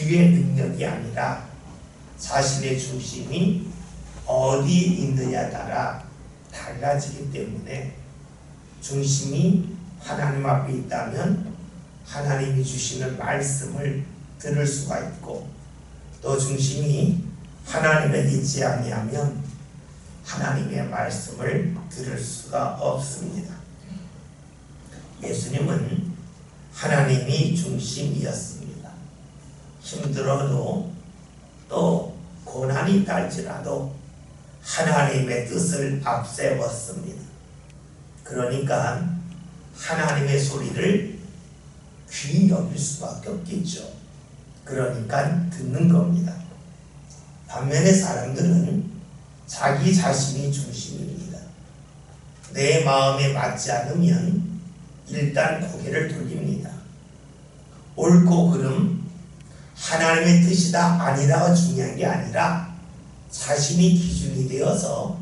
우리의 능력이 아니라 자신의 중심이 어디 있느냐에 따라 달라지기 때문에 중심이 하나님 앞에 있다면 하나님이 주시는 말씀을 들을 수가 있고, 또 중심이 하나님에 있지 아니하면 하나님의 말씀을 들을 수가 없습니다. 예수님은 하나님이 중심이었습니다. 힘들어도 또 고난이 있다 할지라도 하나님의 뜻을 앞세웠습니다. 그러니까 하나님의 소리를 귀히 여길 수밖에 없겠죠. 그러니까 듣는 겁니다. 반면에 사람들은 자기 자신이 중심입니다. 내 마음에 맞지 않으면 일단 고개를 돌립니다. 옳고 그름, 하나님의 뜻이다 아니다가 중요한 게 아니라 자신이 기준이 되어서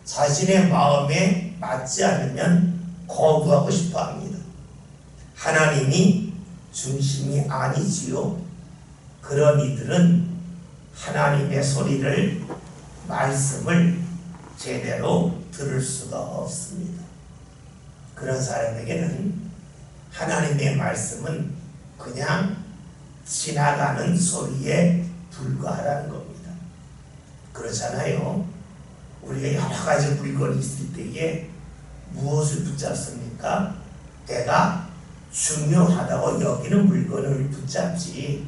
자신의 마음에 맞지 않으면 거부하고 싶어 합니다. 하나님이 중심이 아니지요. 그런 이들은 하나님의 소리를, 말씀을 제대로 들을 수가 없습니다. 그런 사람에게는 하나님의 말씀은 그냥 지나가는 소리에 불과하다는 겁니다. 그렇잖아요. 우리가 여러 가지 물건이 있을 때에 무엇을 붙잡습니까? 내가 중요하다고 여기는 물건을 붙잡지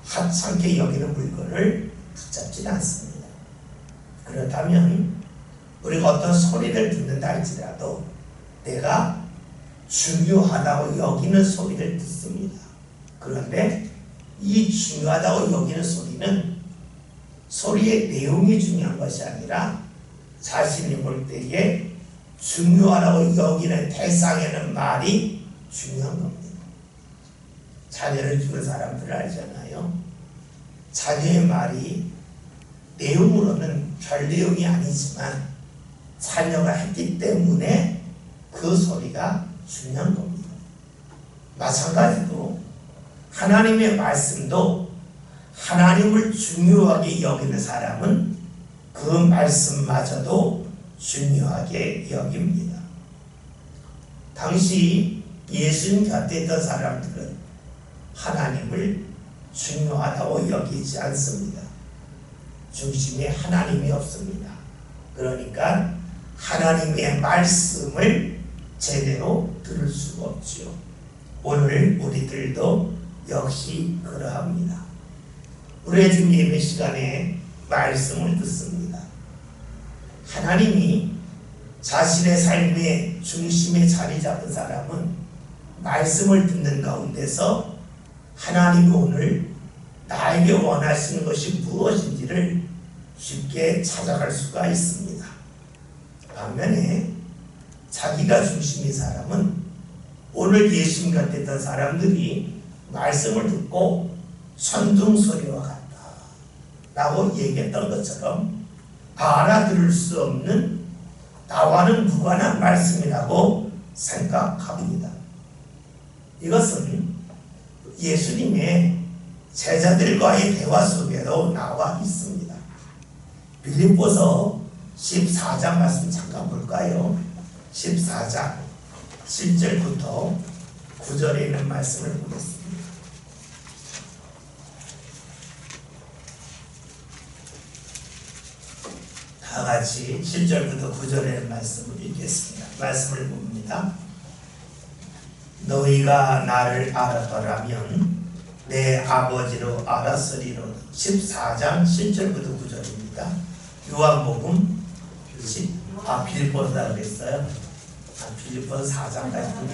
하찮게 여기는 물건을 붙잡지는 않습니다. 그렇다면 우리가 어떤 소리를 듣는다 할지라도 내가 중요하다고 여기는 소리를 듣습니다. 그런데 이 중요하다고 여기는 소리는 소리의 내용이 중요한 것이 아니라 자신이 볼 때에 중요하다고 여기는 대상에는 말이 중요한 겁니다. 자녀를 두는 사람들을 알잖아요. 자녀의 말이 내용으로는 별 내용이 아니지만 자녀가 했기 때문에 그 소리가 중요한 겁니다. 마찬가지로 하나님의 말씀도 하나님을 중요하게 여기는 사람은 그 말씀마저도 중요하게 여깁니다. 당시 예수님 곁에 있던 사람들은 하나님을 중요하다고 여기지 않습니다. 중심에 하나님이 없습니다. 그러니까 하나님의 말씀을 제대로 들을 수가 없죠. 오늘 우리들도 역시 그러합니다. 우리의 지금 예배 시간에 말씀을 듣습니다. 하나님이 자신의 삶의 중심에 자리 잡은 사람은 말씀을 듣는 가운데서 하나님이 오늘 나에게 원하시는 것이 무엇인지를 쉽게 찾아갈 수가 있습니다. 반면에 자기가 중심인 사람은 오늘 예수님 곁에 있던 사람들이 말씀을 듣고 천둥소리와 같다 라고 얘기했던 것처럼 알아들을 수 없는 나와는 무관한 말씀이라고 생각합니다. 이것은 예수님의 제자들과의 대화 속에도 나와 있습니다. 빌립보서 14장 말씀 잠깐 볼까요? 14장 7절부터 9절에 있는 말씀을 보겠습니다. 다 같이 7절부터 9절에 있는 말씀을 읽겠습니다. 말씀을 봅니다. 너희가 나를 알았더라면 내 아버지로 알았으리로다. 14장 7절부터 9절입니다. 요한복음 빌립보서다 그랬어요. 빌립보서 4장까지 보면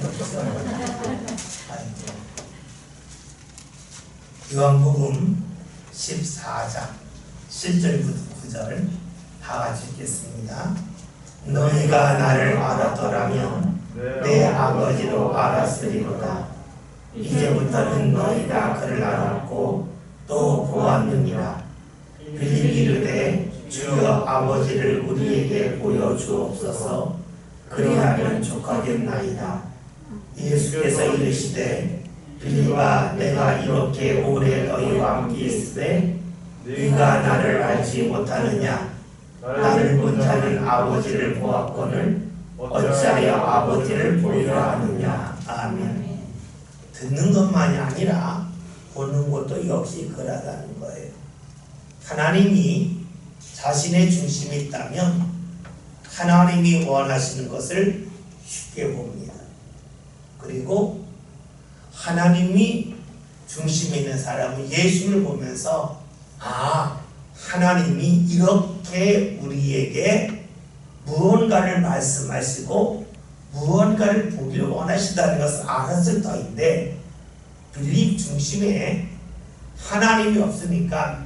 요한복음 14장 7절부터 9절 다 같이 읽겠습니다. 너희가 나를 알았더라면 내 아버지로 알았으리로다. 이제부터는 너희가 그를 알았고 또 보았느니라. 빌립이 이르되 주여 아버지를 우리에게 보여주옵소서. 그리하면 족하겠나이다. 예수께서 이르시되 빌립아, 내가 이렇게 오래 너희와 함께 있으되 네가 나를 알지 못하느냐? 나를 본 자는 아버지를 보았거늘 어찌하여 아버지를 보이라 하느냐. 아멘. 듣는 것만이 아니라 보는 것도 역시 그러하다는 거예요. 하나님이 자신의 중심이 있다면 하나님이 원하시는 것을 쉽게 봅니다. 그리고 하나님이 중심에 있는 사람은 예수를 보면서 하나님이 이렇게 우리에게 무언가를 말씀하시고 무언가를 보기를 원하시다는 것을 알았을 터인데 빌립 중심에 하나님이 없으니까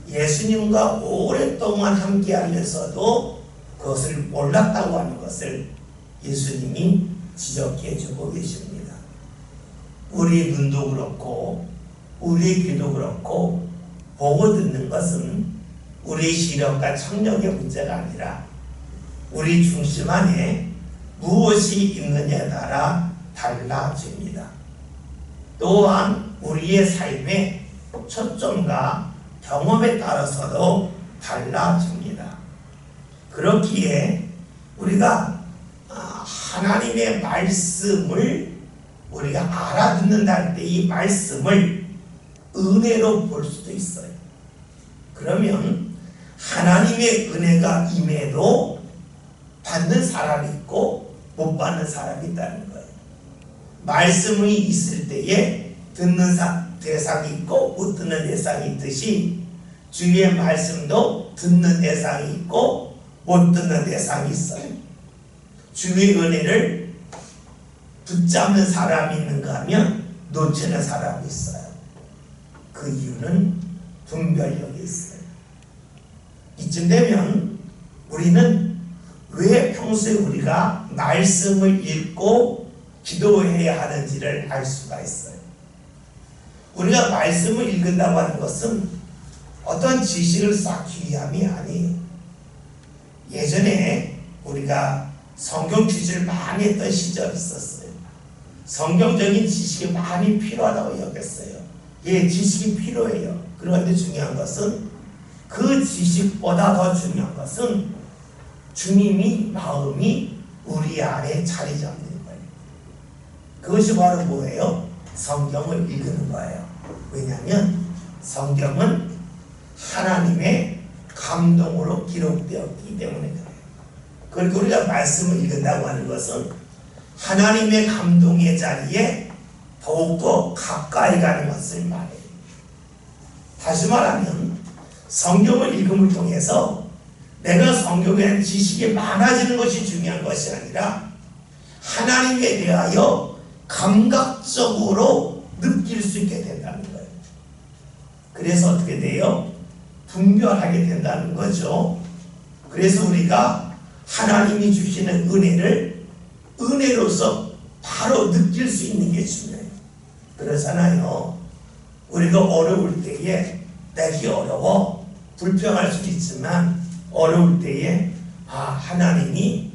예수님과 오랫동안 함께하면서도 그것을 몰랐다고 하는 것을 예수님이 지적해 주고 계십니다. 우리 눈도 그렇고 우리 귀도 그렇고 보고 듣는 것은 우리 시력과 청력의 문제가 아니라 우리 중심 안에 무엇이 있느냐에 따라 달라집니다. 또한 우리의 삶의 초점과 경험에 따라서도 달라집니다. 그렇기에 우리가 하나님의 말씀을 우리가 알아듣는다 할 때 이 말씀을 은혜로 볼 수도 있어요. 그러면 하나님의 은혜가 임해도 받는 사람이 있고 못 받는 사람이 있다는 거예요. 말씀이 있을 때에 듣는 대상이 있고 못 듣는 대상이 있듯이 주의 말씀도 듣는 대상이 있고 못 듣는 대상이 있어요. 주의 은혜를 붙잡는 사람이 있는가 하면 놓치는 사람이 있어요. 그 이유는 분별력이 있어요. 이쯤 되면 우리는 왜 평소에 우리가 말씀을 읽고 기도해야 하는지를 알 수가 있어요. 우리가 말씀을 읽는다고 하는 것은 어떤 지식을 쌓기 위함이 아니에요. 예전에 우리가 성경 퀴즈를 많이 했던 시절이 있었어요. 성경적인 지식이 많이 필요하다고 여겼어요. 지식이 필요해요. 그런데 중요한 것은 그 지식보다 더 중요한 것은 주님이 마음이 우리 안에 자리 잡는 거예요. 그것이 바로 뭐예요? 성경을 읽는 거예요. 왜냐하면 성경은 하나님의 감동으로 기록되었기 때문에 그래요. 그리고 우리가 말씀을 읽는다고 하는 것은 하나님의 감동의 자리에 더욱더 가까이 가는 것을 말해요. 다시 말하면 성경을 읽음을 통해서 내가 성경에 대한 지식이 많아지는 것이 중요한 것이 아니라 하나님에 대하여 감각적으로 느낄 수 있게 된다는 거예요. 그래서 어떻게 돼요? 분별하게 된다는 거죠. 그래서 우리가 하나님이 주시는 은혜를 은혜로서 바로 느낄 수 있는 게 중요해요. 그러잖아요. 우리가 어려울 때에 내기 어려워 불평할 수도 있지만 어려울 때에 하나님이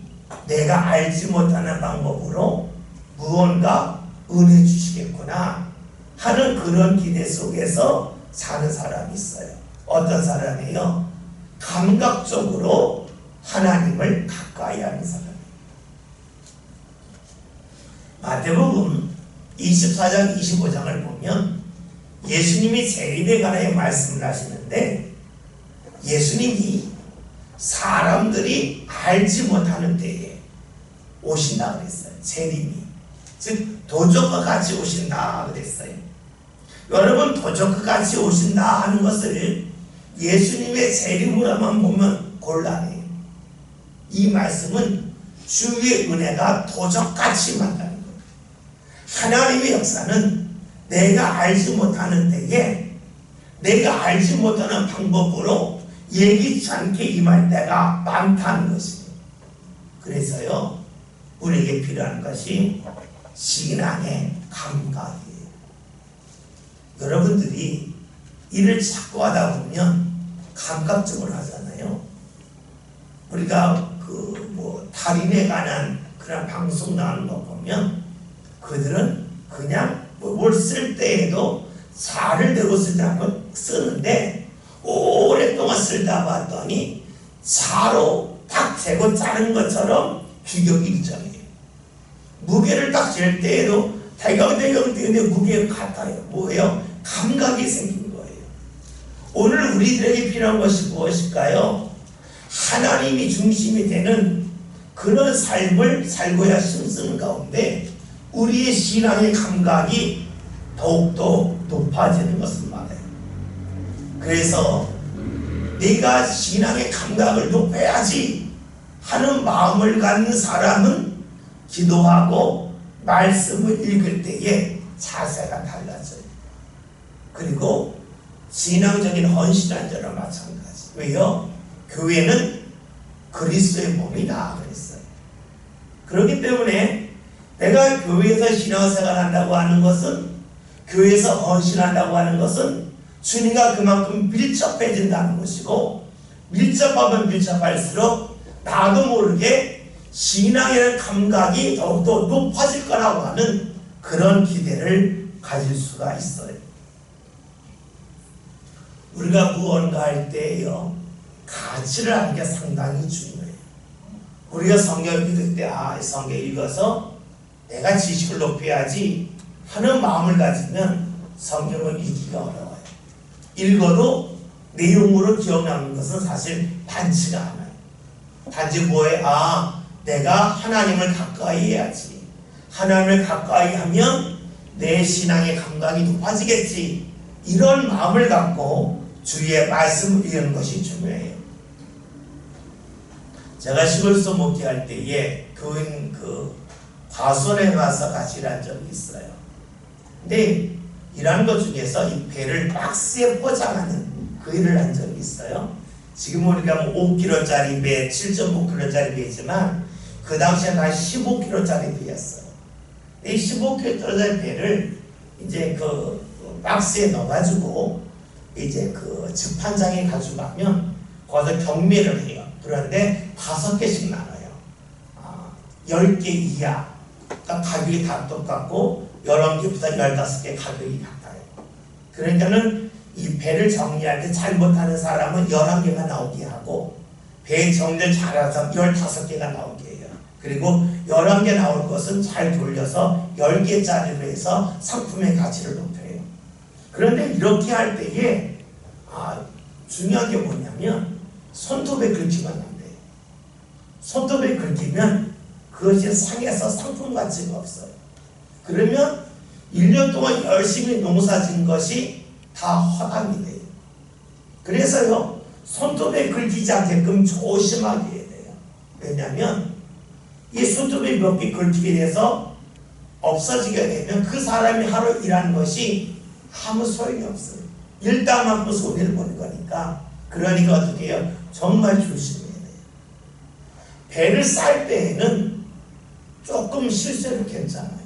내가 알지 못하는 방법으로 무언가 은혜 주시겠구나 하는 그런 기대 속에서 사는 사람이 있어요. 어떤 사람이에요? 감각적으로 하나님을 가까이 하는 사람. 마태복음 24장 25장을 보면 예수님이 재림에 관하여 말씀을 하시는데 예수님이 사람들이 알지 못하는 때에 오신다 그랬어요. 재림이. 즉 도적과 같이 오신다 그랬어요. 여러분 도적과 같이 오신다 하는 것을 예수님의 재림으로만 보면 곤란해요. 이 말씀은 주의 은혜가 도적같이 만나는 거예요. 하나님의 역사는 내가 알지 못하는 때에 내가 알지 못하는 방법으로 예기치 않게 임할 때가 많다는 것이에요. 그래서요 우리에게 필요한 것이 신앙의 감각이에요. 여러분들이 일을 자꾸 하다 보면 감각적으로 하잖아요. 우리가 달인에 관한 그런 방송 나오는 거 보면 그들은 그냥 뭘 쓸 때에도 자를 대고 쓰지 않고 쓰는데 오랫동안 쓰다 봤더니 자로 딱 재고 자른 것처럼 규격이 일정해요. 무게를 딱 잴 때에도 대강 뛰는데 무게가 같아요. 뭐예요? 감각이 생긴 거예요. 오늘 우리들에게 필요한 것이 무엇일까요? 하나님이 중심이 되는 그런 삶을 살고야 힘쓰는 가운데 우리의 신앙의 감각이 더욱더 높아지는 것을 말해요. 그래서 내가 신앙의 감각을 높여야지 하는 마음을 갖는 사람은 기도하고 말씀을 읽을 때에 자세가 달라져요. 그리고 신앙적인 헌신한 자랑 마찬가지. 왜요? 교회는 그리스도의 몸이다 그랬어요. 그렇기 때문에 내가 교회에서 신앙생활 한다고 하는 것은, 교회에서 헌신한다고 하는 것은 주님과 그만큼 밀접해진다는 것이고, 밀접하면 밀접할수록 나도 모르게 신앙의 감각이 더욱더 높아질 거라고 하는 그런 기대를 가질 수가 있어요. 우리가 무언가 할 때에요, 가치를 아는 게 상당히 중요해요. 우리가 성경 읽을 때 성경 읽어서 내가 지식을 높여야지 하는 마음을 가지면 성경을 읽기가 어려워요. 읽어도 내용으로 기억나는 것은 사실 많지가 않아요. 단지 뭐에 내가 하나님을 가까이 해야지, 하나님을 가까이 하면 내 신앙의 감각이 높아지겠지, 이런 마음을 갖고 주의 말씀을 읽는 것이 중요해요. 제가 시골서 목회할 때에 교인 과수원에 가서 같이 일한 적이 있어요. 근데 일하는 것 중에서 이 배를 박스에 포장하는 그 일을 한 적이 있어요. 지금 우리가 5kg짜리 배, 7.5kg짜리 배지만 그 당시에는 한 15kg짜리 배였어요. 이 15kg짜리 배를 이제 그 박스에 넣어가지고 이제 그 집판장에 가져가면 거기서 경매를 해요. 그런데 5개씩 나눠요. 10개 이하. 그러니까 가격이 다 똑같고 11개부터 15개 가격이 같아요. 그러니까는 이 배를 정리할 때 잘못하는 사람은 11개가 나오게 하고, 배 정리를 잘해서 15개가 나오게 해요. 그리고 11개 나올 것은 잘 돌려서 10개짜리로 해서 상품의 가치를 높여요. 그런데 이렇게 할 때에 중요한 게 뭐냐면 손톱에 긁히면 안 돼요. 손톱에 긁히면 그것이 상해서 상품 가치가 없어요. 그러면 1년 동안 열심히 농사진 것이 다 허당이 돼요. 그래서요, 손톱에 긁히지 않게끔 조심하게 해야 돼요. 왜냐하면 이 손톱에 몇 개 긁히게 돼서 없어지게 되면 그 사람이 하루 일한 것이 아무 소용이 없어요. 일당만큼 손해를 보는 거니까. 그러니까 어떻게 해요? 정말 조심해야 돼요. 배를 쌀 때에는 조금 실수해도 괜찮아요.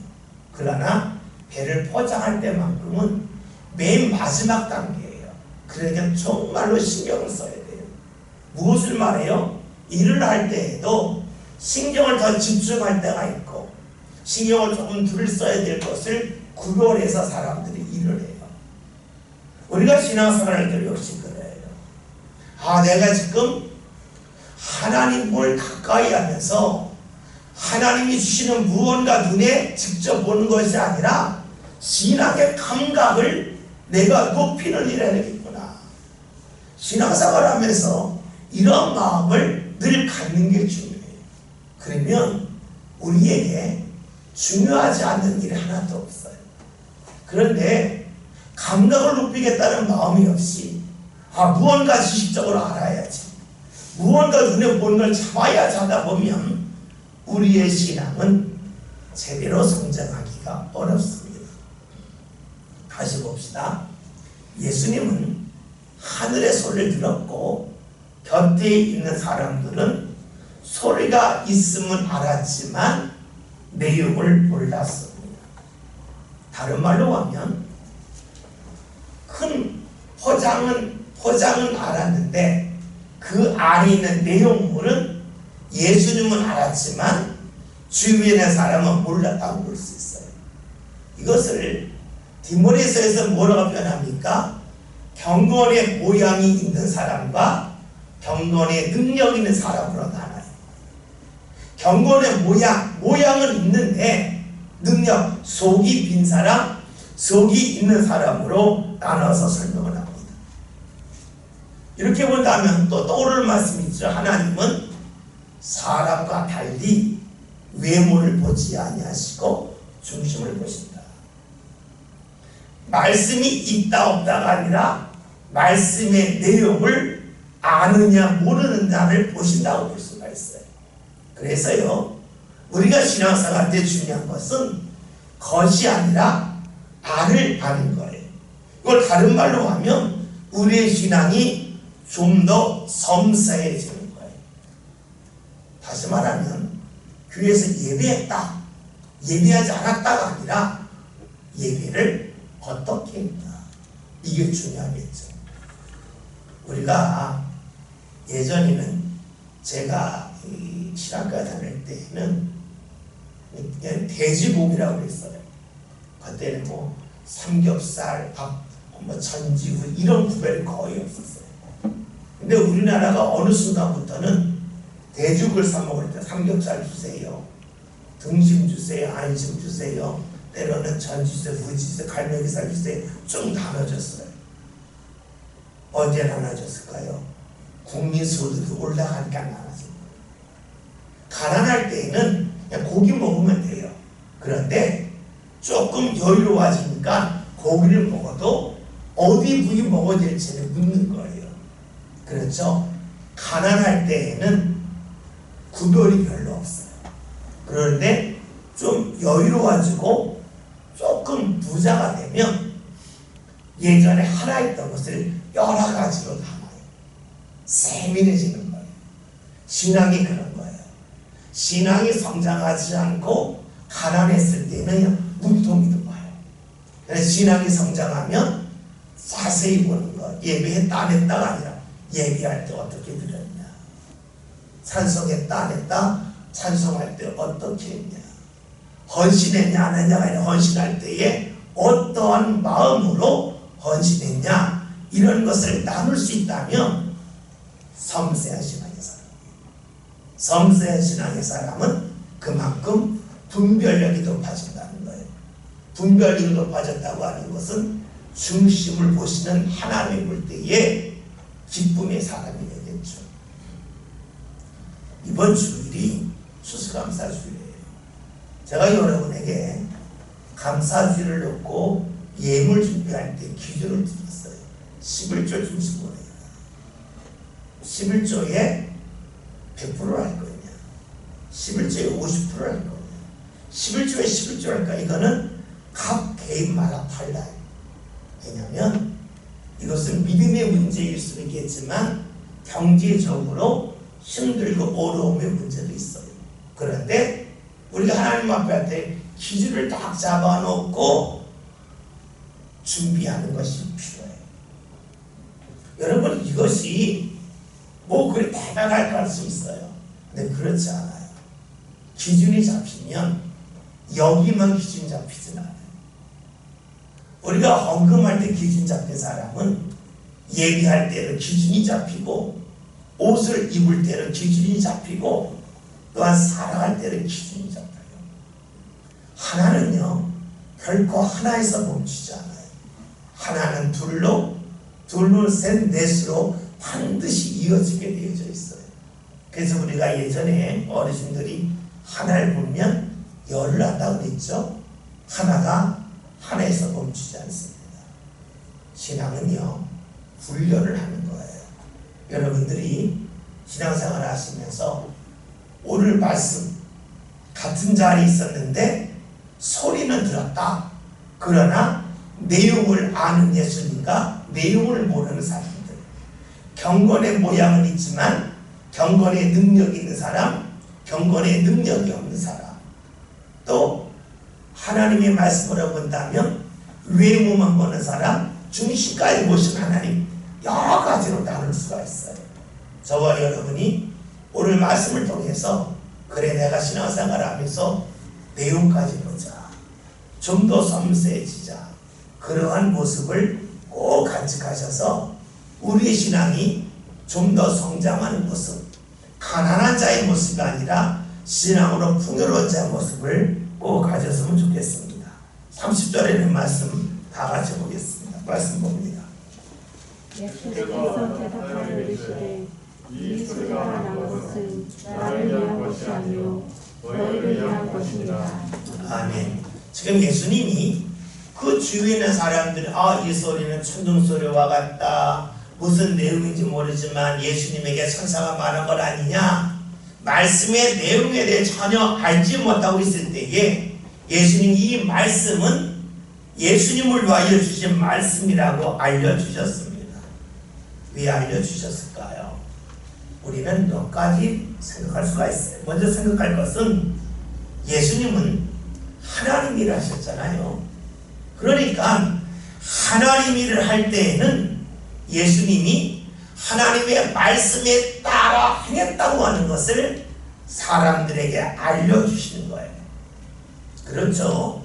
그러나 배를 포장할 때만큼은 맨 마지막 단계예요. 그러니까 정말로 신경을 써야 돼요. 무엇을 말해요? 일을 할 때에도 신경을 더 집중할 때가 있고 신경을 조금 덜 써야 될 것을 구별해서 사람들이 일을 해요. 우리가 신앙생활할 때 역시 그래요. 내가 지금 하나님을 가까이 하면서 하나님이 주시는 무언가 눈에 직접 보는 것이 아니라 신앙의 감각을 내가 높이는 일을 해야겠구나. 신앙생활 하면서 이런 마음을 늘 갖는 게 중요해요. 그러면 우리에게 중요하지 않는 일이 하나도 없어요. 그런데 감각을 높이겠다는 마음이 없이 무언가 지식적으로 알아야지, 무언가 눈에 보는 걸 잡아야지 하다 보면 우리의 신앙은 제대로 성장하기가 어렵습니다. 다시 봅시다. 예수님은 하늘의 소리를 들었고 곁에 있는 사람들은 소리가 있음은 알았지만 내용을 몰랐습니다. 다른 말로 하면 큰 포장은 알았는데 그 안에 있는 내용물은 예수님은 알았지만 주위에 있는 사람은 몰랐다고 볼 수 있어요. 이것을 디모데서에서 뭐라고 표현합니까? 경건의 모양이 있는 사람과 경건의 능력 있는 사람으로 나눠요. 경건의 모양은 있는데 능력, 속이 빈 사람, 속이 있는 사람으로 나눠서 설명을 합니다. 이렇게 본다면 또 떠오르는 말씀이 있죠. 하나님은 사람과 달리 외모를 보지 아니하시고 중심을 보신다. 말씀이 있다 없다가 아니라 말씀의 내용을 아느냐 모르느냐를 보신다고 볼 수가 있어요. 그래서요, 우리가 신앙생활 때 중요한 것은 겉이 아니라 안을 아는 거예요. 이걸 다른 말로 하면 우리의 신앙이 좀 더 섬세해지는 거예요. 다시 말하면 교회에서 예배했다, 예배하지 않았다가 아니라 예배를 어떻게 했다, 이게 중요하겠죠. 우리가 예전에는 제가 신학교 다닐 때는 그냥 돼지고기라고 그랬어요. 그때는 뭐 삼겹살, 밥, 뭐 전지후 이런 구별이 거의 없었어요. 근데 우리나라가 어느 순간부터는 대죽을 사 먹을 때 삼겹살 주세요, 등심 주세요, 안심 주세요, 때로는 전지 주세요, 후지 주세요, 갈매기살 주세요, 좀 나눠줬어요. 언제 나눠줬을까요? 국민 소득이 올라가니까 나눠줍니다. 가난할 때에는 그냥 고기 먹으면 돼요. 그런데 조금 여유로워지니까 고기를 먹어도 어디 부위 먹어야 될지를 묻는 거예요. 그렇죠? 가난할 때에는 구별이 별로 없어요. 그런데 좀 여유로워지고 조금 부자가 되면 예전에 하나 있던 것을 여러 가지로 담아요. 세밀해지는 거예요. 신앙이 그런 거예요. 신앙이 성장하지 않고 가난했을 때는 문통이 와요. 그래서 신앙이 성장하면 자세히 보는 거. 예배했다 안 했다가 아니라 예배할 때 어떻게 드렸냐, 찬송했다 안 했다, 찬송할 때 어떻게 했냐, 헌신했냐 안 했냐가 아니라 헌신할 때에 어떠한 마음으로 헌신했냐, 이런 것을 나눌 수 있다면 섬세한 신앙의 사람, 섬세한 신앙의 사람은 그만큼 분별력이 높아진다는 거예요. 분별력이 높아졌다고 하는 것은 중심을 보시는 하나님을 볼 때에 기쁨의 사람이 되겠죠. 이번 주일이 추수감사주일이에요. 제가 여러분에게 감사주일을 놓고 예물 준비할 때 기준을 드렸어요. 11조 중심으로 해요. 11조에 100%를 할 거냐, 11조에 50%를 할 거냐, 11조에 11조를 할까. 이거는 각 개인마다 달라요. 왜냐하면 이것은 믿음의 문제일 수는 있겠지만 경제적으로 힘들고 어려움의 문제도 있어요. 그런데 우리가 하나님 앞에 할 때 기준을 딱 잡아놓고 준비하는 것이 필요해요. 여러분, 이것이 뭐 그리 대단할 가능성이 있어요. 근데 그렇지 않아요. 기준이 잡히면 여기만 기준이 잡히진 않아요. 우리가 헌금할 때 기준 잡힌 사람은 예비할 때는 기준이 잡히고, 옷을 입을 때는 기준이 잡히고, 또한 살아갈 때는 기준이 잡혀요. 하나는요, 결코 하나에서 멈추지 않아요. 하나는 둘로, 둘로 셋, 넷으로 반드시 이어지게 되어져 있어요. 그래서 우리가 예전에 어르신들이 하나를 보면 열을 한다고 그랬죠. 하나가 하나에서 멈추지 않습니다. 신앙은요, 훈련을 하는 거예요. 여러분들이 신앙생활을 하시면서 오늘 말씀 같은 자리에 있었는데 소리는 들었다. 그러나 내용을 아는 예수님과 내용을 모르는 사람들, 경건의 모양은 있지만 경건의 능력이 있는 사람, 경건의 능력이 없는 사람, 또 하나님의 말씀으로 본다면 외모만 보는 사람, 중심까지 보신 하나님, 여러 가지로 나눌 수가 있어요. 저와 여러분이 오늘 말씀을 통해서 그래, 내가 신앙생활을 하면서 내용까지 보자, 좀 더 섬세해지자, 그러한 모습을 꼭 간직하셔서 우리의 신앙이 좀 더 성장하는 모습, 가난한 자의 모습이 아니라 신앙으로 풍요로운 자의 모습을 꼭 가졌으면 좋겠습니다. 30절에 있는 말씀 다 같이 보겠습니다. 말씀 봅니다. 예수께서 대답하여 이르시되 이 소리가 난 것은 나를 위한 것이 아니요 너희를 위한 것이니라. 아멘. 지금 예수님이 그 주위에 있는 사람들이 이 소리는 천둥 소리와 같다, 무슨 내용인지 모르지만 예수님에게 천사가 말한 것 아니냐, 말씀의 내용에 대해 전혀 알지 못하고 있을 때에 예수님이 이 말씀은 예수님을 위하여 주신 말씀이라고 알려주셨습니다. 왜 알려주셨을까요? 우리는 몇 가지 생각할 수가 있어요. 먼저 생각할 것은 예수님은 하나님 일을 하셨잖아요. 그러니까 하나님 일을 할 때에는 예수님이 하나님의 말씀에 따라 행했다고 하는 것을 사람들에게 알려주시는 거예요. 그렇죠?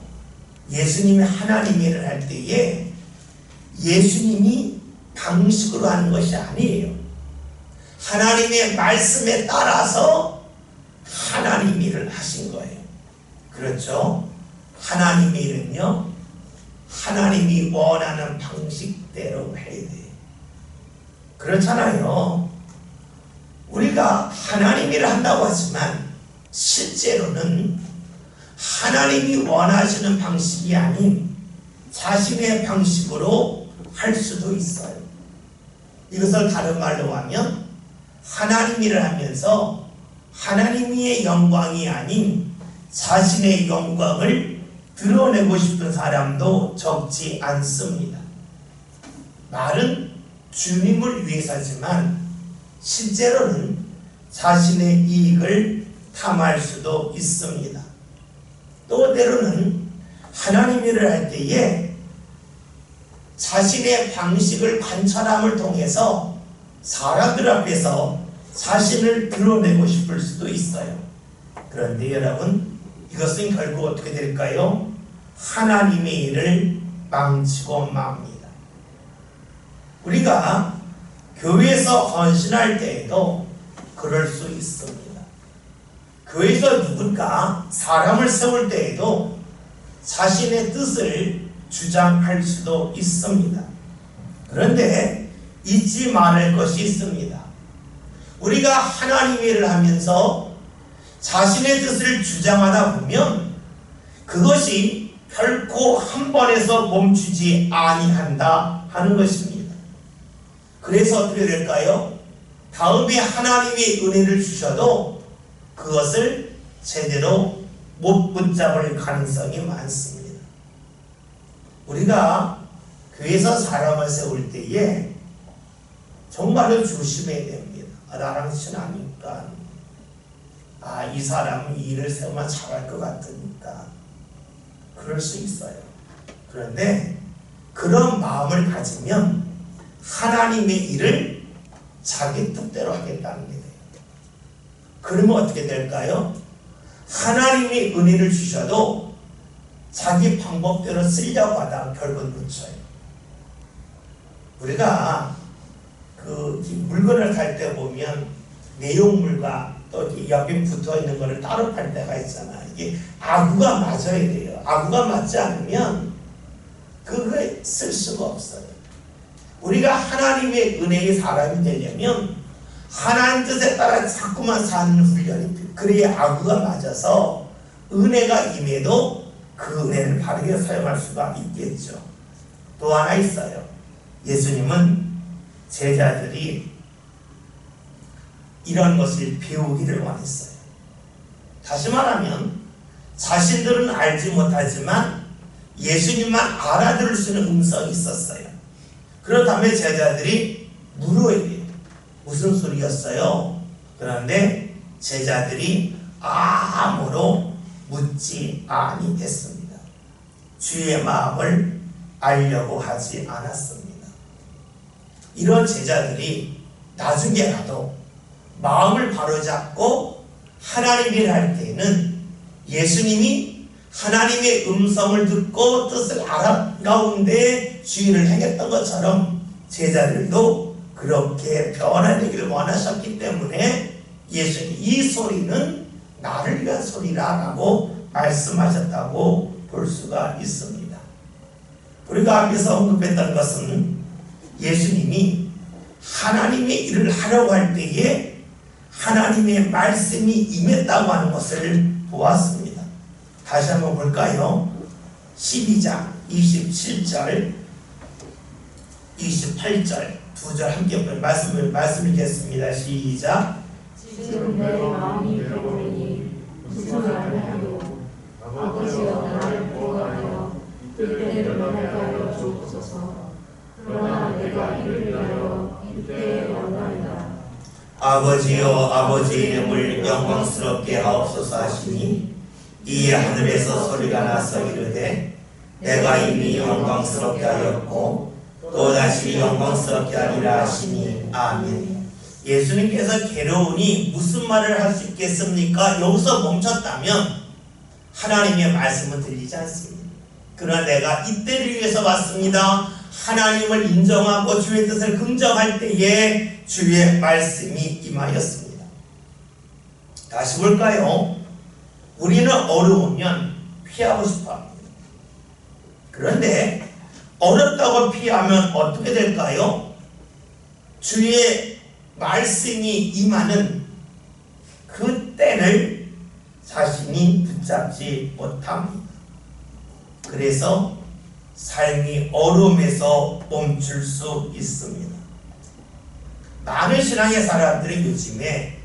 예수님이 하나님 일을 할 때에 예수님이 방식으로 하는 것이 아니에요. 하나님의 말씀에 따라서 하나님 일을 하신 거예요. 그렇죠? 하나님의 일은요, 하나님이 원하는 방식대로 해야 돼요. 그렇잖아요. 우리가 하나님 일을 한다고 하지만 실제로는 하나님이 원하시는 방식이 아닌 자신의 방식으로 할 수도 있어요. 이것을 다른 말로 하면 하나님 일을 하면서 하나님의 영광이 아닌 자신의 영광을 드러내고 싶은 사람도 적지 않습니다. 말은 주님을 위해서지만 실제로는 자신의 이익을 탐할 수도 있습니다. 또 때로는 하나님 일을 할 때에 자신의 방식을 관찰함을 통해서 사람들 앞에서 자신을 드러내고 싶을 수도 있어요. 그런데 여러분, 이것은 결국 어떻게 될까요? 하나님의 일을 망치고 맙니다. 우리가 교회에서 헌신할 때에도 그럴 수 있습니다. 교회에서 누군가 사람을 세울 때에도 자신의 뜻을 주장할 수도 있습니다. 그런데 잊지 말할 것이 있습니다. 우리가 하나님 일을 하면서 자신의 뜻을 주장하다 보면 그것이 결코 한 번에서 멈추지 아니한다 하는 것입니다. 그래서 어떻게 될까요? 다음에 하나님의 은혜를 주셔도 그것을 제대로 못 붙잡을 가능성이 많습니다. 우리가 교회에서 사람을 세울 때에 정말로 조심해야 됩니다. 나랑 친하니까, 이 사람은 이 일을 세우면 잘할 것 같으니까 그럴 수 있어요. 그런데 그런 마음을 가지면 하나님의 일을 자기 뜻대로 하겠다는 게 돼요. 그러면 어떻게 될까요? 하나님이 은혜를 주셔도 자기 방법대로 쓰려고 하다가 결국 놓쳐요. 우리가 물건을 살 때 보면 내용물과 또 옆에 붙어 있는 거를 따로 팔 때가 있잖아요. 이게 아구가 맞아야 돼요. 아구가 맞지 않으면 그거에 쓸 수가 없어요. 우리가 하나님의 은혜의 사람이 되려면 하나님 뜻에 따라 자꾸만 사는 훈련이 필요해요. 그래야 아구가 맞아서 은혜가 임해도 그 은혜를 바르게 사용할 수가 있겠죠. 또 하나 있어요. 예수님은 제자들이 이런 것을 배우기를 원했어요. 다시 말하면 자신들은 알지 못하지만 예수님만 알아들을 수 있는 음성이 있었어요. 그렇다면 제자들이 물어야 돼요. 무슨 소리였어요? 그런데 제자들이 아무로 묻지 아니했습니다. 주의 마음을 알려고 하지 않았습니다. 이런 제자들이 나중에라도 마음을 바로잡고 하나님 일을 할 때는 예수님이 하나님의 음성을 듣고 뜻을 알아 가운데 주의를 행했던 것처럼 제자들도 그렇게 변화되기를 원하셨기 때문에 예수님이 이 소리는 나를 위한 소리라라고 말씀하셨다고 볼 수가 있습니다. 우리가 앞에서 언급했던 것은 예수님이 하나님의 일을 하려고 할 때에 하나님의 말씀이 임했다고 하는 것을 보았습니다. 다시 한번 볼까요? 12장 27절 28절 두 절 함께 말씀을 읽겠습니다. 시작. 지금 내 마음이 배고프니 무슨 말을 하리요. 아버지여 나를 보호하여 이때를 면하게 하여 주옵소서. 그러나 내가 이를 위하여 이때에 원하리라. 아버지여 아버지의 이름을 영광스럽게 하옵소서 하시니 이에 하늘에서 소리가 나서 이르되 내가 이미 영광스럽게 하였고 또다시 영광스럽게 하리라 하시니 아멘. 예수님께서 괴로우니 무슨 말을 할 수 있겠습니까? 여기서 멈췄다면 하나님의 말씀은 들리지 않습니다. 그러나 내가 이때를 위해서 왔습니다. 하나님을 인정하고 주의 뜻을 긍정할 때에 주의 말씀이 임하였습니다. 다시 볼까요? 우리는 어려우면 피하고 싶어 합니다. 그런데 어렵다고 피하면 어떻게 될까요? 주의 말씀이 임하는 그 때를 자신이 붙잡지 못합니다. 그래서 삶이 어려움에서 멈출 수 있습니다. 많은 신앙의 사람들이 요즘에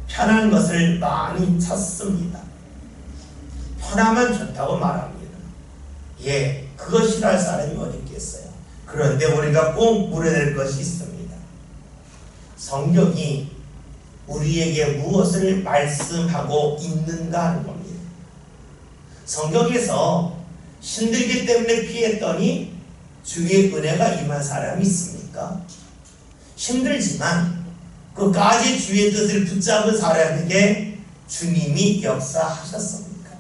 편한 것을 많이 찾습니다. 편하면 좋다고 말합니다. 예, 그거 싫어할 사람이 어디 있겠어요. 그런데 우리가 꼭 물어야 될 것이 있습니다. 성경이 우리에게 무엇을 말씀하고 있는가 하는 겁니다. 성경에서 힘들기 때문에 피했더니 주의 은혜가 임한 사람이 있습니까? 힘들지만 끝까지 주의 뜻을 붙잡은 사람에게 주님이 역사하셨습니까?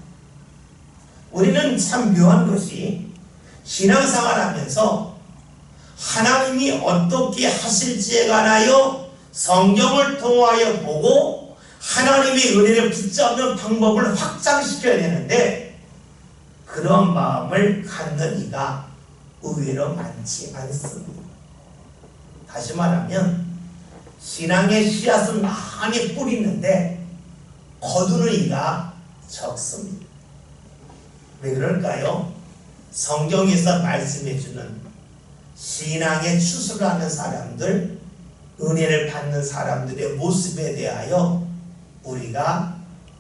우리는 참 묘한 것이 신앙생활하면서 하나님이 어떻게 하실지에 관하여 성경을 통하여 보고 하나님의 은혜를 붙잡는 방법을 확장시켜야 되는데 그런 마음을 갖는 이가 의외로 많지 않습니다. 다시 말하면 신앙의 씨앗은 많이 뿌리는데 거두는 이가 적습니다. 왜 그럴까요? 성경에서 말씀해주는 신앙의 추수를 하는 사람들, 은혜를 받는 사람들의 모습에 대하여 우리가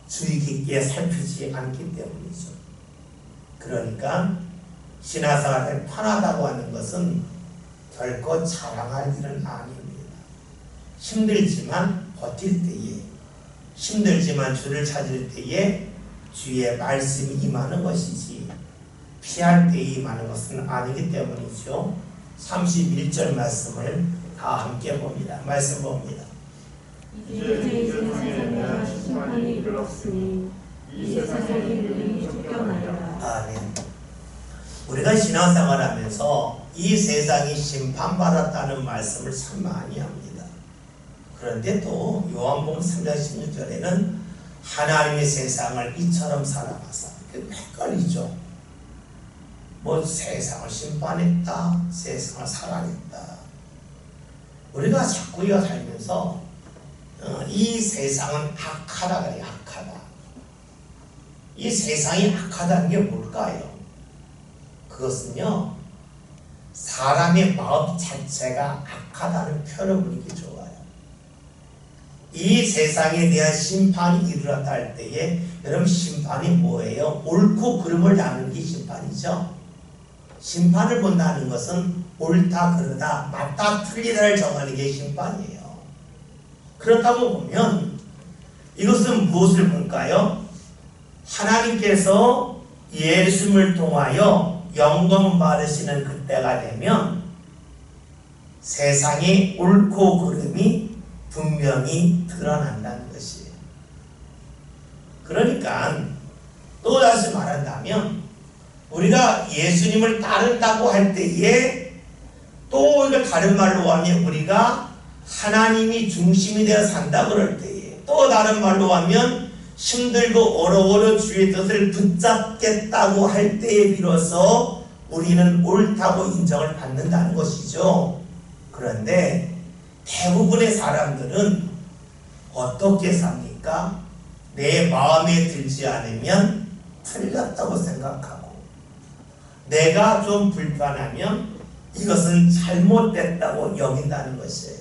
주의 깊게 살피지 않기 때문이죠. 그러니까 신앙생활을 편하다고 하는 것은 결코 자랑할 일은 아닙니다. 힘들지만 버틸 때에, 힘들지만 주를 찾을 때에 주의 말씀이 임하는 것이지 피할 때에 임하는 것은 아니기 때문이죠. 31절 말씀을 다 함께 봅니다. 말씀 봅니다. 이제 이 세상에 대한 심판이 이르렀으니 이 세상의 일이 쫓겨나리라. 아멘. 우리가 신앙생활하면서 이 세상이 심판받았다는 말씀을 참 많이 합니다. 그런데 또 요한복음 3장 16절에는 하나님의 세상을 이처럼 사랑하사, 헷갈리죠. 뭐 세상을 심판했다, 세상을 사랑했다. 우리가 자꾸 이어 살면서 이 세상은 악하다 그래요. 악하다. 이 세상이 악하다는 게 뭘까요? 그것은요, 사람의 마음 자체가 악하다는 표현을 부르기 좋아요. 이 세상에 대한 심판이 이르렀다 할 때에 여러분 심판이 뭐예요? 옳고 그름을 나누는 게 심판이죠. 심판을 본다는 것은 옳다 그르다 맞다 틀리다를 정하는 게 심판이에요. 그렇다고 보면 이것은 무엇을 볼까요? 하나님께서 예수님을 통하여 영광 받으시는 그때가 되면 세상의 옳고 그름이 분명히 드러난다는 것이에요. 그러니까 또 다시 말한다면 우리가 예수님을 따른다고 할 때에 또 이걸 다른 말로 하면 우리가 하나님이 중심이 되어 산다 그럴 때에 또 다른 말로 하면 힘들고 어려워도 주의 뜻을 붙잡겠다고 할 때에 비로소 우리는 옳다고 인정을 받는다는 것이죠. 그런데 대부분의 사람들은 어떻게 삽니까? 내 마음에 들지 않으면 틀렸다고 생각하고 내가 좀 불편하면 이것은 잘못됐다고 여긴다는 것이에요.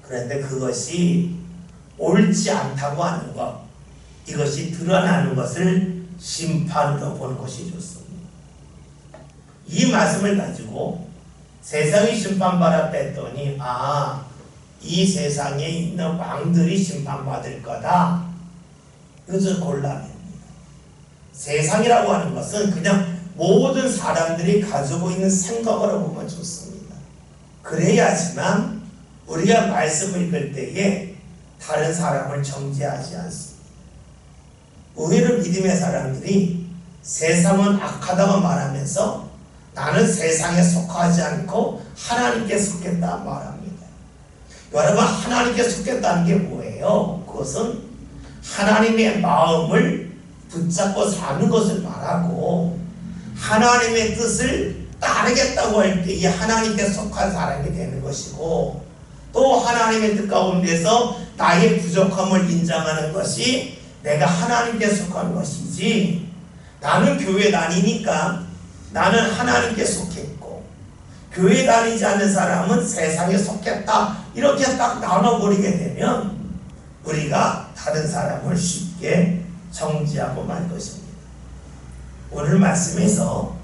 그런데 그것이 옳지 않다고 하는 것, 이것이 드러나는 것을 심판으로 보는 것이 좋습니다. 이 말씀을 가지고 세상이 심판받았다 했더니 이 세상에 있는 왕들이 심판받을 거다. 이것은 곤란합니다. 세상이라고 하는 것은 그냥 모든 사람들이 가지고 있는 생각으로 보면 좋습니다. 그래야지만 우리가 말씀을 읽을 때에 다른 사람을 정죄하지 않습니다. 의외로 믿음의 사람들이 세상은 악하다고 말하면서 나는 세상에 속하지 않고 하나님께 속했다 말합니다. 여러분, 하나님께 속했다는 게 뭐예요? 그것은 하나님의 마음을 붙잡고 사는 것을 말하고 하나님의 뜻을 따르겠다고 할 때 이 하나님께 속한 사람이 되는 것이고 또 하나님의 뜻 가운데서 나의 부족함을 인정하는 것이 내가 하나님께 속한 것이지 나는 교회 다니니까 나는 하나님께 속했고 교회 다니지 않는 사람은 세상에 속했다 이렇게 딱 나눠버리게 되면 우리가 다른 사람을 쉽게 정죄하고 말 것입니다. 오늘 말씀에서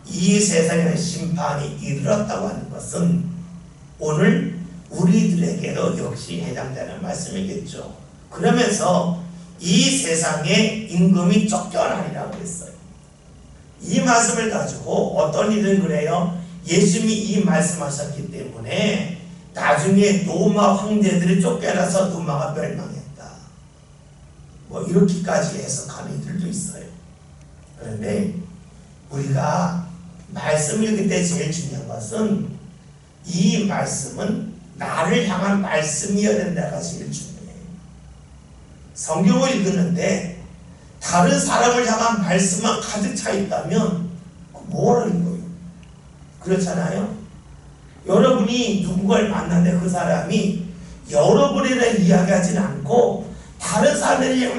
이 세상의 심판이 이르렀다고 하는 것은 오늘 우리들에게도 역시 해당되는 말씀이겠죠. 그러면서 이 세상에 임금이 쫓겨나리라고 했어요. 이 말씀을 가지고 어떤 일은 그래요. 예수님이 이 말씀하셨기 때문에 나중에 로마 황제들이 쫓겨나서 로마가 멸망했다. 뭐 이렇게까지 해석하는 이들도 있어요. 그런데 우리가 말씀 읽을 때 제일 중요한 것은 이 말씀은 나를 향한 말씀이어야 된다가 제일 중요해요. 성경을 읽는데 다른 사람을 향한 말씀만 가득 차 있다면 뭐라는 거예요? 그렇잖아요? 여러분이 누군가를 만났는데 그 사람이 여러분에 대해 이야기하지는 않고 다른 사람에 대해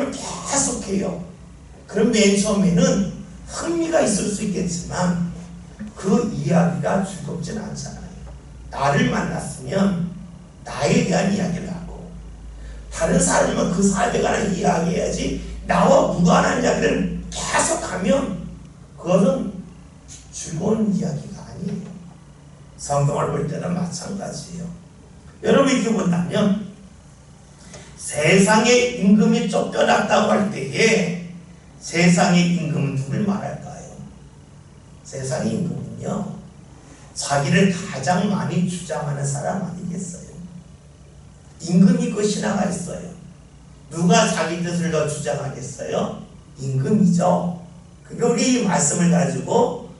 계속해요. 그럼 맨 처음에는 흥미가 있을 수 있겠지만 그 이야기가 즐겁지는 않잖아요. 나를 만났으면 나에 대한 이야기를 하고 다른 사람이면 그 사람에 관한 이야기해야지 나와 무관한 이야기를 계속하면 그것은 즐거운 이야기가 아니에요. 성경을 볼 때는 마찬가지예요. 여러분 이렇게 본다면 세상의 임금이 쫓겨났다고 할 때에 세상의 임금은 누굴 말할까요? 세상의 임금은요 자기를 가장 많이 주장하는 사람 아니겠어요? 임금이 그 신화가 있어요. 누가 자기 뜻을 더 주장하겠어요? 임금이죠. 그러니까 우리 이 말씀을 가지고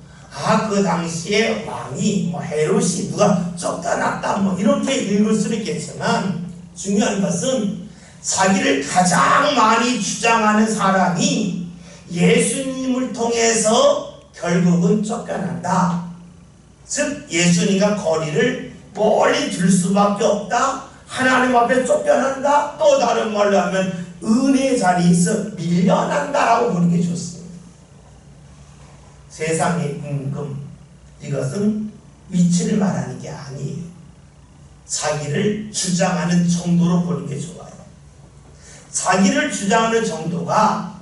그 당시에 왕이 헤롯이 누가 쫓겨났다 이렇게 읽을 수는 있겠지만 중요한 것은 자기를 가장 많이 주장하는 사람이 예수님을 통해서 결국은 쫓겨난다. 즉 예수님과 거리를 멀리 둘 수밖에 없다. 하나님 앞에 쫓겨난다. 또 다른 말로 하면 은혜의 자리에서 밀려난다라고 보는 게 좋습니다. 세상의 임금, 이것은 위치를 말하는 게 아니에요. 자기를 주장하는 정도로 보는 게 좋아요. 자기를 주장하는 정도가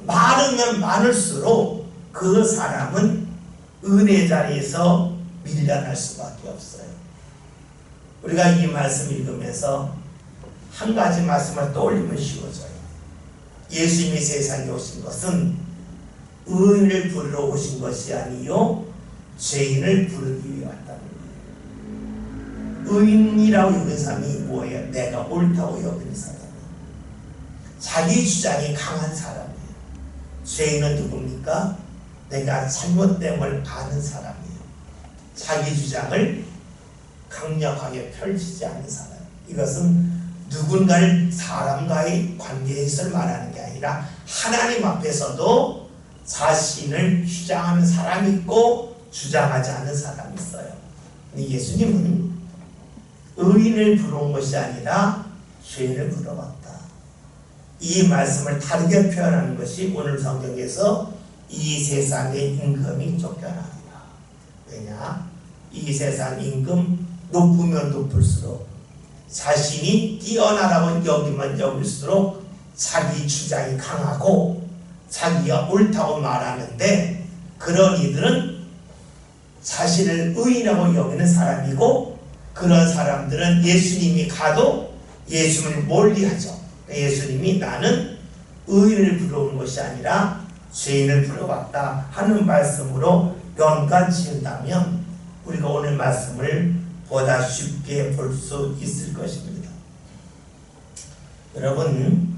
많으면 많을수록 그 사람은 은혜 자리에서 밀려날 수밖에 없어요. 우리가 이 말씀 읽으면서 한 가지 말씀을 떠올리면 쉬워져요. 예수님이 세상에 오신 것은 의인을 부르러 오신 것이 아니요 죄인을 부르기 위해 왔다는 거예요. 의인이라고 여긴 사람이 뭐예요? 내가 옳다고 여기는 사람. 자기 주장이 강한 사람이에요. 죄인은 누굽니까? 내가 잘못됨을 아는 사람이에요. 자기 주장을 강력하게 펼치지 않는 사람. 이것은 누군가를 사람과의 관계에서 말하는 게 아니라 하나님 앞에서도 자신을 주장하는 사람이 있고 주장하지 않는 사람이 있어요. 근데 예수님은 의인을 부러운 것이 아니라 죄인을 부러웠다. 이 말씀을 다르게 표현하는 것이 오늘 성경에서 이 세상의 임금이 쫓겨납니다. 왜냐? 이 세상 임금 높으면 높을수록 자신이 뛰어나다고 여기면 여길수록 자기 주장이 강하고 자기가 옳다고 말하는데 그런 이들은 자신을 의인이라고 여기는 사람이고 그런 사람들은 예수님이 가도 예수님을 멀리하죠. 예수님이 나는 의인을 부러운 것이 아니라 죄인을 부러웠다 하는 말씀으로 연관 지은다면 우리가 오늘 말씀을 보다 쉽게 볼 수 있을 것입니다. 여러분,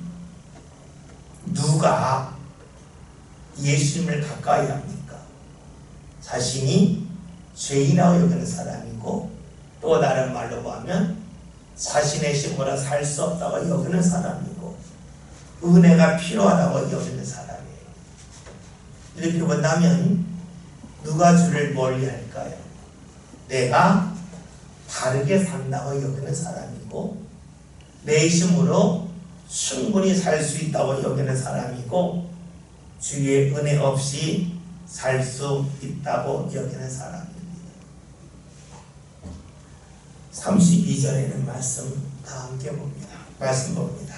누가 예수님을 가까이 합니까? 자신이 죄인이라고 여기는 사람이고 또 다른 말로 하면 자신의 힘으로 살 수 없다고 여기는 사람이고 은혜가 필요하다고 여기는 사람이에요. 이렇게 본다면 누가 주를 멀리할까요? 내가 바르게 산다고 여기는 사람이고 내 힘으로 충분히 살 수 있다고 여기는 사람이고 주의 은혜 없이 살 수 있다고 여기는 사람입니다. 32절에는 말씀 다 함께 봅니다. 말씀 봅니다.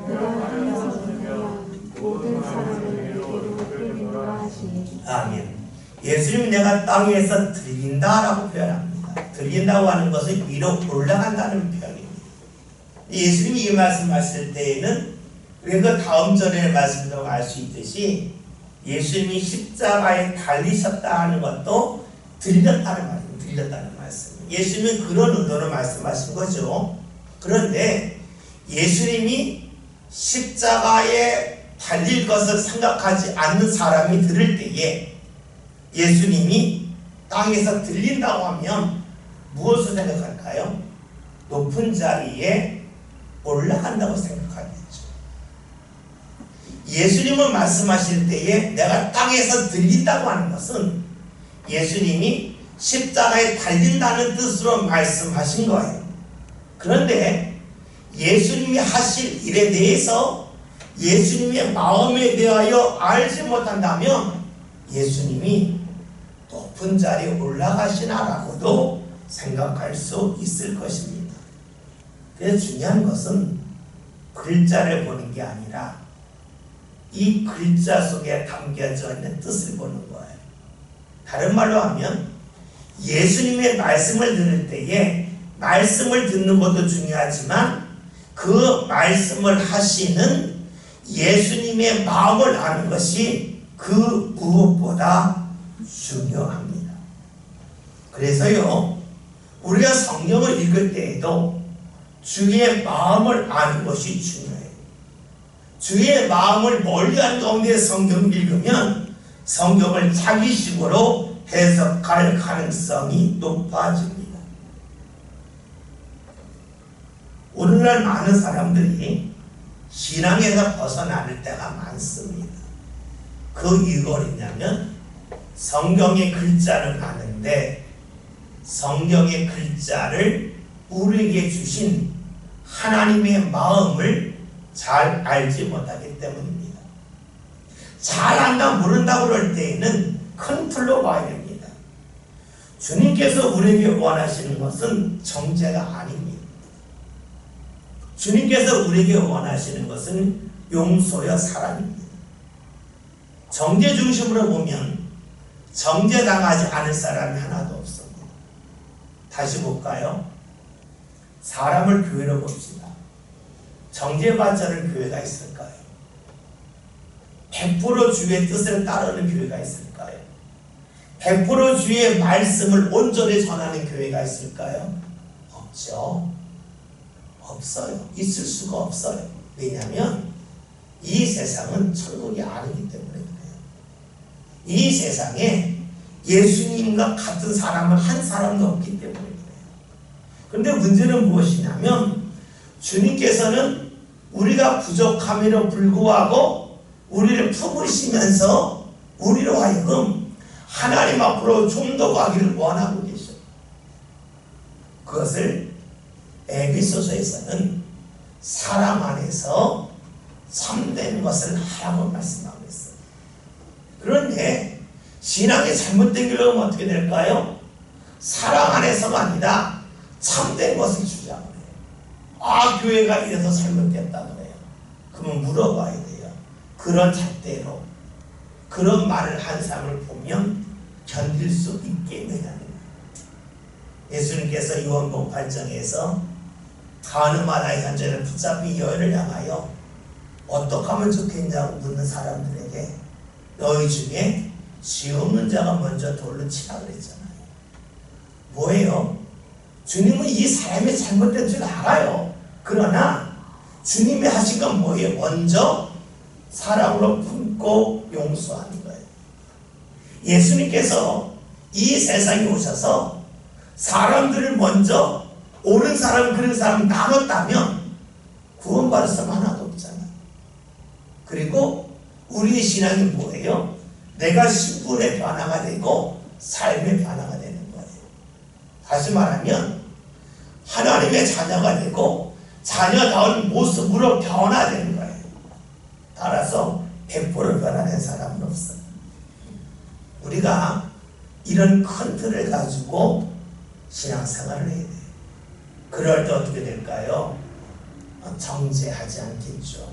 내가 하나님을 들면 모든 사람을 내게로 끌리노라 하시니. 아멘. 예수님이 내가 땅에서 들린다라고 표현합니다. 들린다고 하는 것은 위로 올라간다는 표현입니다. 예수님이 이 말씀하실 때에는 우리가 그 다음 절의 말씀으로 알 수 있듯이 예수님이 십자가에 달리셨다 하는 것도 들렸다는 말입니다. 들렸다는 말씀. 예수님은 그런 의도로 말씀하신 거죠. 그런데 예수님이 십자가에 달릴 것을 생각하지 않는 사람이 들을 때에 예수님이 땅에서 들린다고 하면 무엇을 생각할까요? 높은 자리에 올라간다고 생각하겠죠. 예수님은 말씀하실 때에 내가 땅에서 들린다고 하는 것은 예수님이 십자가에 달린다는 뜻으로 말씀하신 거예요. 그런데 예수님이 하실 일에 대해서 예수님의 마음에 대하여 알지 못한다면 예수님이 높은 자리에 올라가시나라고도 생각할 수 있을 것입니다. 그래서 중요한 것은 글자를 보는 게 아니라 이 글자 속에 담겨져 있는 뜻을 보는 거예요. 다른 말로 하면 예수님의 말씀을 들을 때에 말씀을 듣는 것도 중요하지만 그 말씀을 하시는 예수님의 마음을 아는 것이 그 무엇보다 중요합니다. 그래서요, 우리가 성경을 읽을 때에도 주의 마음을 아는 것이 중요해요. 주의 마음을 멀리한 가운데 성경을 읽으면 성경을 자기식으로 해석할 가능성이 높아집니다. 오늘날 많은 사람들이 신앙에서 벗어나는 때가 많습니다. 그 이유가 어딨냐면 성경의 글자는 아는데 성경의 글자를 우리에게 주신 하나님의 마음을 잘 알지 못하기 때문입니다. 잘 안다 모른다 그럴 때에는 큰 틀로 봐야 됩니다. 주님께서 우리에게 원하시는 것은 정죄가 아닙니다. 주님께서 우리에게 원하시는 것은 용서여 사랑입니다. 정죄 중심으로 보면 정죄당하지 않을 사람이 하나도 없습니다. 다시 볼까요? 사람을 교회로 봅시다. 정죄받지 않을 교회가 있을까요? 100% 주의 뜻을 따르는 교회가 있을까요? 100% 주의 말씀을 온전히 전하는 교회가 있을까요? 없죠. 없어요. 있을 수가 없어요. 왜냐하면 이 세상은 천국이 아니기 때문에 그래요. 이 세상에 예수님과 같은 사람은 한 사람도 없기 때문에 그래요. 그런데 문제는 무엇이냐면 주님께서는 우리가 부족함에도 불구하고 우리를 품으시면서 우리로 하여금 하나님 앞으로 좀 더 가기를 원하고 계셔요. 그것을 에베소서에서는 사랑 안에서 참된 것을 하라고 말씀하고 있어요. 그런데 신앙이 잘못된 길로 가면 어떻게 될까요? 사랑 안에서가 아니라 참된 것을 주장을 해요. 아, 교회가 이래서 잘못됐다 그래요. 그러면 물어봐야 돼요. 그런 잣대로 그런 말을 한 사람을 보면 견딜 수 있겠느냐. 예수님께서 요한복음 8장에서 가늠하다의 산자를 붙잡힌 여인을 향하여 어떻게 하면 좋겠냐고 묻는 사람들에게 너희 중에 지 없는 자가 먼저 돌로 치라 그랬잖아요. 뭐예요? 주님은 이 사람이 잘못된 줄 알아요. 그러나 주님이 하신 건 뭐예요? 먼저 사랑으로 품고 용서하는 거예요. 예수님께서 이 세상에 오셔서 사람들을 먼저 옳은 사람, 그런 사람 나눴다면 구원받을 사람 하나도 없잖아요. 그리고 우리의 신앙이 뭐예요? 내가 신분의 변화가 되고 삶의 변화가 되는 거예요. 다시 말하면 하나님의 자녀가 되고 자녀다운 모습으로 변화되는 거예요. 따라서 100% 변화된 사람은 없어요. 우리가 이런 큰 틀을 가지고 신앙생활을 해야 돼요. 그럴 때 어떻게 될까요? 정죄하지 않겠죠.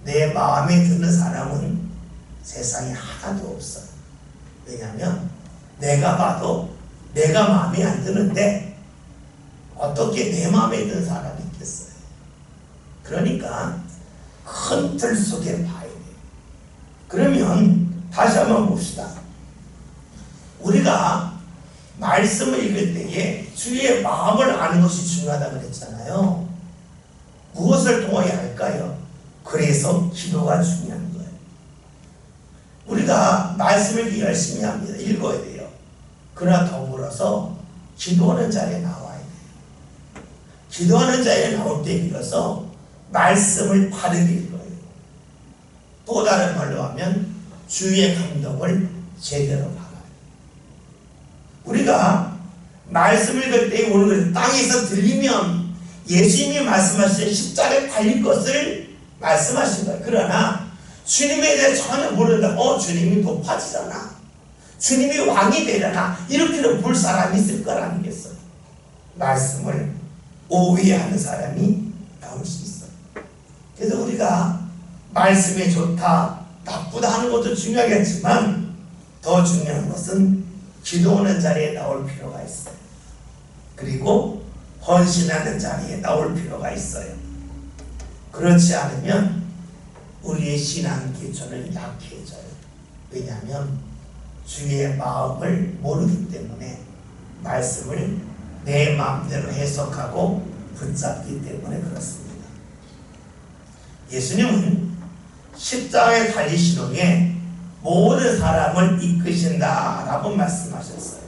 내 마음에 드는 사람은 세상에 하나도 없어요. 왜냐하면 내가 봐도 내가 마음에 안 드는데 어떻게 내 마음에 드는 사람이 있겠어요. 그러니까 큰 틀 속에 봐야 돼요. 그러면 다시 한번 봅시다. 우리가 말씀을 읽을 때에 주의 마음을 아는 것이 중요하다고 그랬잖아요. 무엇을 통하여 할까요? 그래서 기도가 중요한 거예요. 우리가 말씀을 열심히 합니다. 읽어야 돼요. 그러나 더불어서 기도하는 자리에 나와야 돼요. 기도하는 자리에 나올 때 빌어서 말씀을 바르게 읽어요. 또 다른 말로 하면 주의 감동을 제대로 받아요. 우리가 말씀을 읽을 때 오늘 땅에서 들리면 예수님이 말씀하신 십자가에 달릴 것을 말씀하신 거예요. 그러나 주님에 대해 전혀 모른다. 주님이 높아지잖아. 주님이 왕이 되려나. 이렇게는 볼 사람이 있을 걸 아니겠어요. 말씀을 오해하는 사람이 나올 수 있어요. 그래서 우리가 말씀이 좋다, 나쁘다 하는 것도 중요하겠지만 더 중요한 것은 기도하는 자리에 나올 필요가 있어요. 그리고 헌신하는 자리에 나올 필요가 있어요. 그렇지 않으면 우리의 신앙 기초는 약해져요. 왜냐하면 주의 마음을 모르기 때문에 말씀을 내 마음대로 해석하고 붙잡기 때문에 그렇습니다. 예수님은 십자가에 달리신 후에 모든 사람을 이끄신다라고 말씀하셨어요.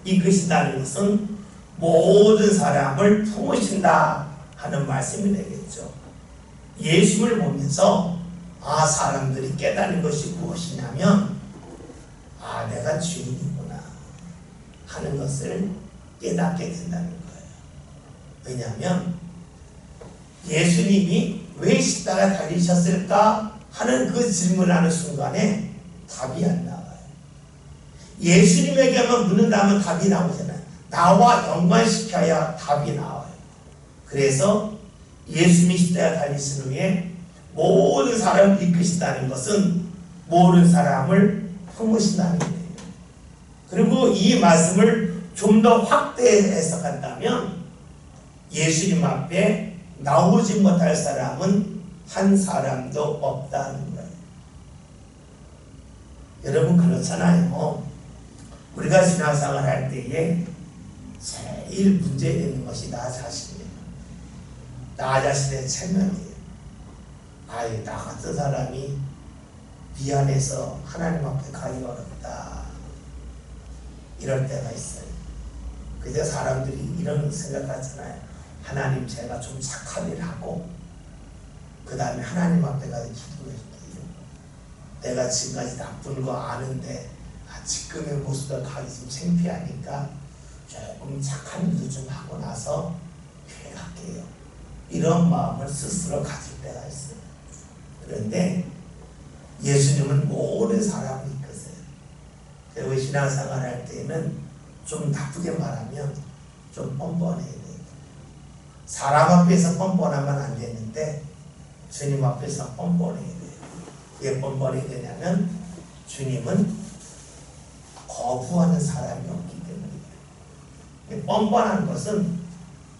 이끄신다는 것은 모든 사람을 품으신다 하는 말씀이 되겠죠. 예수를 보면서 사람들이 깨닫는 것이 무엇이냐면 내가 주인이구나 하는 것을 깨닫게 된다는 거예요. 왜냐하면 예수님이 왜 십자가에 달리셨을까 하는 그 질문하는 순간에 답이 안 나와요. 예수님에게만 묻는다면 답이 나오잖아요. 나와 연관시켜야 답이 나와요. 그래서 예수님이 십자가에 달리신 후에 모든 사람을 이끄신다는 것은 모든 사람을 품으신다는 거예요. 그리고 이 말씀을 좀 더 확대 해석한다면 예수님 앞에 나오지 못할 사람은 한 사람도 없다는 거예요. 여러분 그렇잖아요. 우리가 신앙생활 할 때에 제일 문제되는 것이 나 자신이에요. 나 자신의 체면이에요. 아이, 나 같은 사람이 미안해서 하나님 앞에 가기 어렵다. 이럴 때가 있어요. 그래서 사람들이 이런 생각하잖아요. 하나님, 제가 좀 착한 일 하고 그 다음에 하나님 앞에 가서 기도할게요. 내가 지금까지 나쁜 거 아는데 지금의 모습을 가기 좀 창피하니까 조금 착한 일도 좀 하고 나서 교회 갈게요. 이런 마음을 스스로 가질 때가 있어요. 그런데 예수님은 모든 사람을 이끄세요. 그리고 신앙생활 할 때는 좀 나쁘게 말하면 좀 뻔뻔해야 돼요. 사람 앞에서 뻔뻔하면 안 되는데 주님 앞에서 뻔뻔해야 돼요. 왜 뻔뻔해야 되냐면 주님은 거부하는 사람이 없기 때문이에요. 뻔뻔한 것은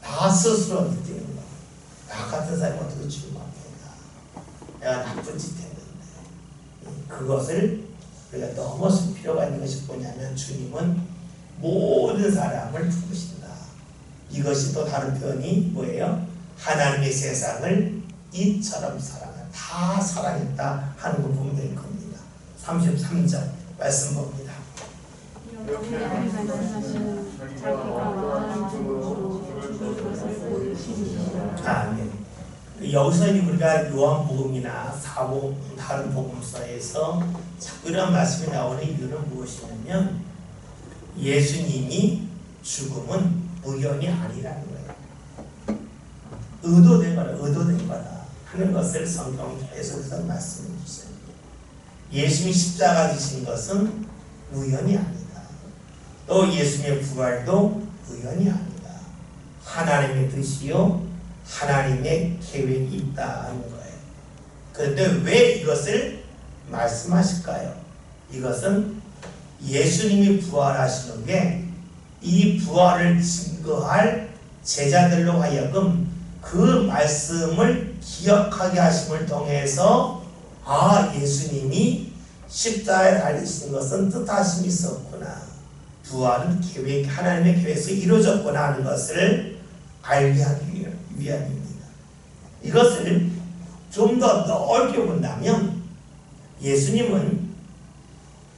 나 스스로 느끼는 거예요. 나 같은 사람이 어떻게 주님 앞에 가? 내가 나쁜 짓 했는데. 그것을 우리가 넘어설 필요가 있는 것이 뭐냐면 주님은 모든 사람을 품으신다. 이것이 또 다른 표현이 뭐예요? 하나님의 세상을 이처럼 사랑한다. 다 사랑했다 하는 걸 보면 될 겁니다. 33절 말씀 봅니다. 이렇게 말씀하시는 자기가 왕한 중으로 죽을 것을 보이시리라. 네. 여기서 우리가 요한복음이나 사복 다른 복음서에서 자꾸 이런 말씀이 나오는 이유는 무엇이냐면 예수님이 죽음은 우연이 아니라는 거예요. 의도된 거다 하는 것을 성경 계속해서 말씀해 주세요. 예수님이 십자가 지신 것은 우연이 아니다. 또 예수님의 부활도 우연이 아니다. 하나님의 뜻이요 하나님의 계획이 있다는 거예요. 그런데 왜 이것을 말씀하실까요? 이것은 예수님이 부활하시는 게 이 부활을 증거할 제자들로 하여금 그 말씀을 기억하게 하심을 통해서 예수님이 십자가에 달리신 것은 뜻하심이 있었구나. 부활은 하나님의 계획에서 이루어졌구나 하는 것을 알게 하기 위함입니다. 이것을 좀 더 넓게 본다면 예수님은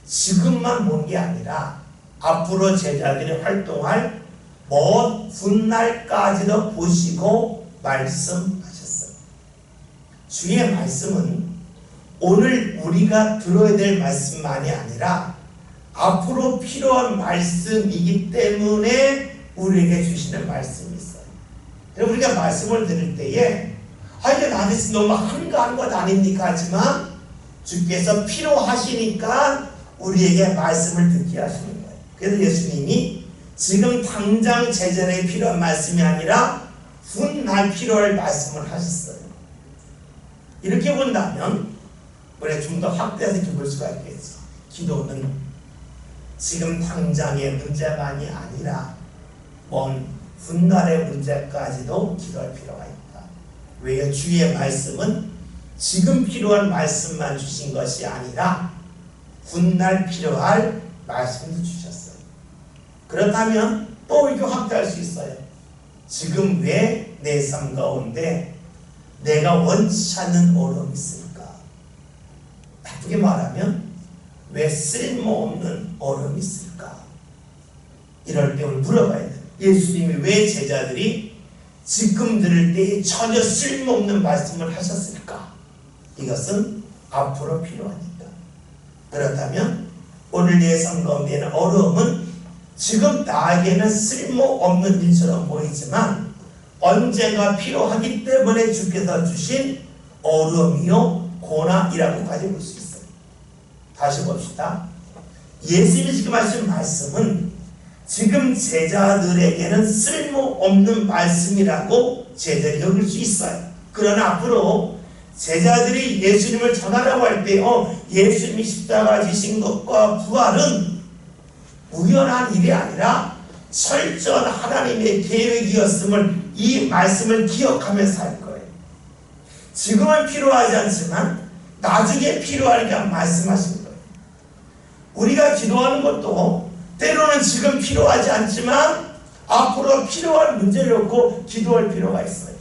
지금만 본 게 아니라 앞으로 제자들이 활동할 먼 훗날까지도 보시고 말씀하셨어요. 주의 말씀은 오늘 우리가 들어야 될 말씀만이 아니라 앞으로 필요한 말씀이기 때문에 우리에게 주시는 말씀이 있어요. 우리가 말씀을 들을 때에 이게 나한테 너무 한가한 것 아닙니까? 하지만 주께서 필요하시니까 우리에게 말씀을 듣게 하시는 거예요. 그래서 예수님이 지금 당장 제자에게 필요한 말씀이 아니라 훗날 필요할 말씀을 하셨어요. 이렇게 본다면 우리가 좀 더 확대해서 이렇게 볼 수가 있겠죠. 기도는 지금 당장의 문제만이 아니라 먼 훗날의 문제까지도 기도할 필요가 있다. 왜요? 주의 말씀은 지금 필요한 말씀만 주신 것이 아니라 훗날 필요할 말씀도 주셨어요. 그렇다면 또 이렇게 확대할 수 있어요. 지금 왜 내 삶 가운데 내가 원치 않는 어려움이 있을까? 나쁘게 말하면 왜 쓸모없는 어려움이 있을까? 이럴 때 우리 물어봐야 돼요. 예수님이 왜 제자들이 지금 들을 때에 전혀 쓸모없는 말씀을 하셨을까? 이것은 앞으로 필요하니까. 그렇다면 오늘 내 삶 가운데는 어려움은 지금 나에게는 쓸모없는 일처럼 보이지만 언젠가 필요하기 때문에 주께서 주신 어려움이요 고난이라고까지 볼 수 있어요. 다시 봅시다. 예수님이 지금 하신 말씀은 지금 제자들에게는 쓸모없는 말씀이라고 제자들이 여길 수 있어요. 그러나 앞으로 제자들이 예수님을 전하라고 할 때 예수님이 십자가 지신 것과 부활은 우연한 일이 아니라 철저한 하나님의 계획이었음을 이 말씀을 기억하면서 할 거예요. 지금은 필요하지 않지만 나중에 필요하니까 말씀하신 거예요. 우리가 기도하는 것도 때로는 지금 필요하지 않지만 앞으로 필요한 문제를 놓고 기도할 필요가 있어요.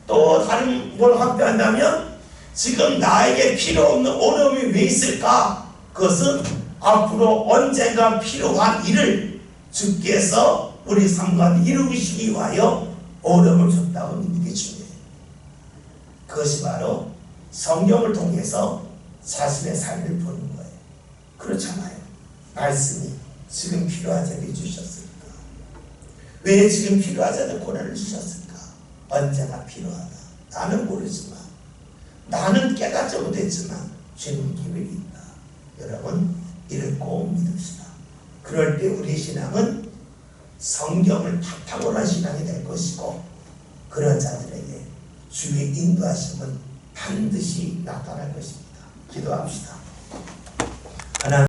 또 다른 걸 확대한다면 지금 나에게 필요 없는 어려움이 왜 있을까? 그것은 앞으로 언젠가 필요한 일을 주께서 우리 삶 가운데 이루시기 위하여 어려움을 줬다고 믿는 게 중요해요. 그것이 바로 성경을 통해서 자신의 삶을 보는 거예요. 그렇잖아요. 말씀이 지금 필요하지 않게 주셨을까? 왜 지금 필요하지 않게 고난을 주셨을까? 언제나 필요하다. 나는 모르지만, 나는 깨닫지 못했지만 주님 계획이 있다. 여러분, 이를 꼭 믿읍시다. 그럴 때 우리의 신앙은 성경을 바탕으로 한 신앙이 될 것이고, 그런 자들에게 주의 인도하심은 반드시 나타날 것입니다. 기도합시다.